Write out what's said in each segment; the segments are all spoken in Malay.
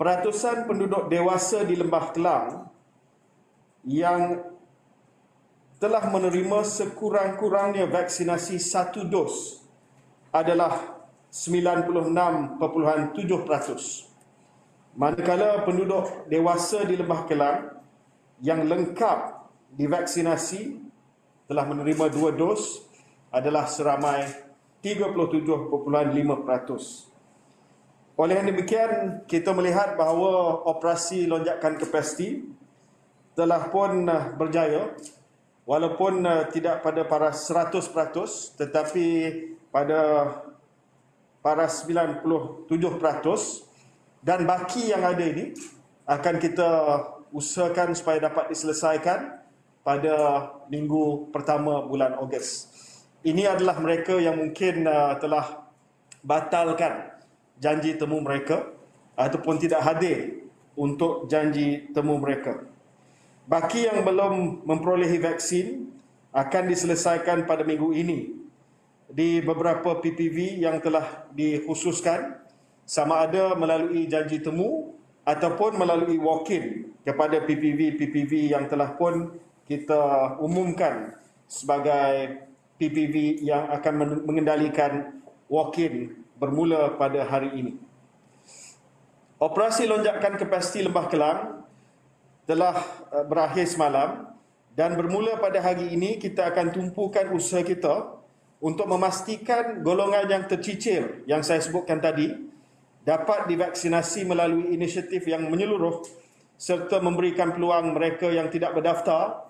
peratusan penduduk dewasa di Lembah Kelang yang telah menerima sekurang-kurangnya vaksinasi 1 dos adalah 96.7%. Manakala penduduk dewasa di Lembah Kelang yang lengkap divaksinasi telah menerima 2 dos adalah seramai 37.5%. Oleh demikian, kita melihat bahawa operasi lonjakan kapasiti telah pun berjaya, walaupun tidak pada paras 100%, tetapi pada paras 97%, dan baki yang ada ini akan kita usahakan supaya dapat diselesaikan pada minggu pertama bulan Ogos. Ini adalah mereka yang mungkin telah batalkan janji temu mereka ataupun tidak hadir untuk janji temu mereka. Baki yang belum memperolehi vaksin akan diselesaikan pada minggu ini di beberapa PPV yang telah dikhususkan, sama ada melalui janji temu ataupun melalui walk-in kepada PPV yang telah pun kita umumkan sebagai PPV yang akan mengendalikan walk-in bermula pada hari ini. Operasi lonjakan kapasiti Lembah Kelang telah berakhir semalam, dan bermula pada hari ini kita akan tumpukan usaha kita untuk memastikan golongan yang tercicir yang saya sebutkan tadi dapat divaksinasi melalui inisiatif yang menyeluruh serta memberikan peluang mereka yang tidak berdaftar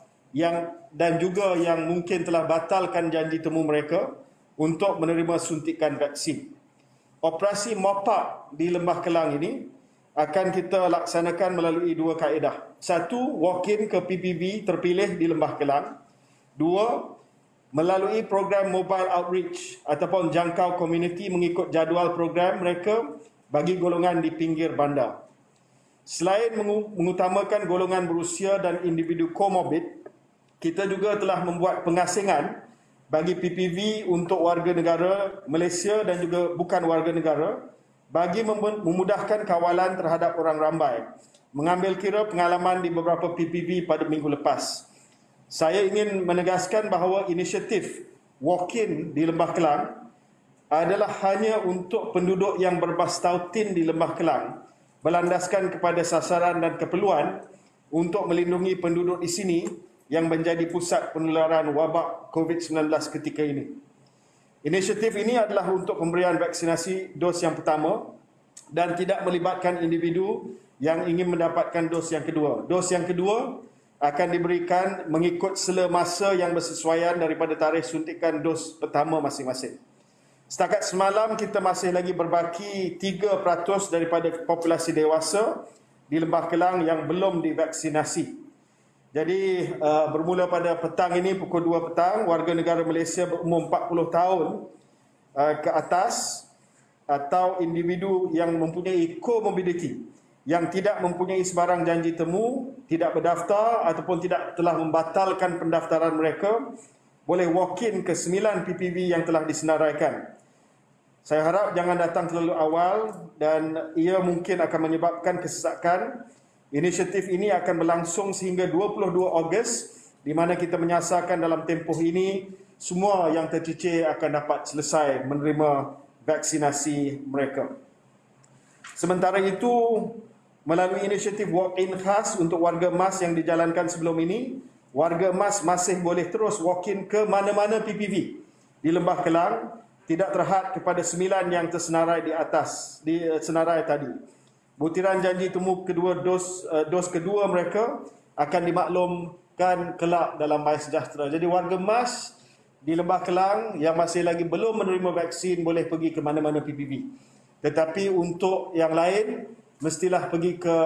dan juga yang mungkin telah batalkan janji temu mereka untuk menerima suntikan vaksin. Operasi mopak di Lembah Kelang ini akan kita laksanakan melalui 2 kaedah. 1, walk-in ke PPV terpilih di Lembah Kelang. 2, melalui program mobile outreach ataupun jangkau komuniti mengikut jadual program mereka bagi golongan di pinggir bandar. Selain mengutamakan golongan berusia dan individu komorbid, kita juga telah membuat pengasingan bagi PPV untuk warga negara Malaysia dan juga bukan warga negara bagi memudahkan kawalan terhadap orang ramai. Mengambil kira pengalaman di beberapa PPV pada minggu lepas, saya ingin menegaskan bahawa inisiatif walk-in di Lembah Kelang adalah hanya untuk penduduk yang berbastautin di Lembah Kelang, berlandaskan kepada sasaran dan keperluan untuk melindungi penduduk di sini yang menjadi pusat penularan wabak COVID-19 ketika ini. Inisiatif ini adalah untuk pemberian vaksinasi dos yang pertama dan tidak melibatkan individu yang ingin mendapatkan dos yang kedua. Dos yang kedua akan diberikan mengikut sela masa yang bersesuaian daripada tarikh suntikan dos pertama masing-masing. Setakat semalam kita masih lagi berbaki 3% daripada populasi dewasa di Lembah Kelang yang belum divaksinasi. Jadi bermula pada petang ini pukul 2 petang, warga negara Malaysia berumur 40 tahun ke atas atau individu yang mempunyai komorbiditi yang tidak mempunyai sebarang janji temu, tidak berdaftar ataupun tidak telah membatalkan pendaftaran mereka, boleh walk-in ke 9 PPV yang telah disenaraikan. Saya harap jangan datang terlalu awal dan ia mungkin akan menyebabkan kesesakan. Inisiatif ini akan berlangsung sehingga 22 Ogos, di mana kita menyasarkan dalam tempoh ini semua yang tercicir akan dapat selesai menerima vaksinasi mereka. Sementara itu, melalui inisiatif walk-in khas untuk warga MAS yang dijalankan sebelum ini, warga MAS masih boleh terus walk-in ke mana-mana PPV di Lembah Kelang, tidak terhad kepada 9 yang tersenarai di atas, senarai tadi. Butiran janji temu kedua dos kedua mereka akan dimaklumkan kelak dalam My Sejahtera. Jadi warga MAS di Lembah Kelang yang masih lagi belum menerima vaksin boleh pergi ke mana-mana PPV. Tetapi untuk yang lain, mestilah pergi ke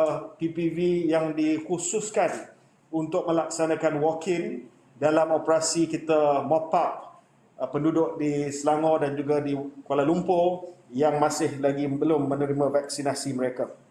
PPV yang dikhususkan untuk melaksanakan walk-in dalam operasi kita mop up penduduk di Selangor dan juga di Kuala Lumpur yang masih lagi belum menerima vaksinasi mereka.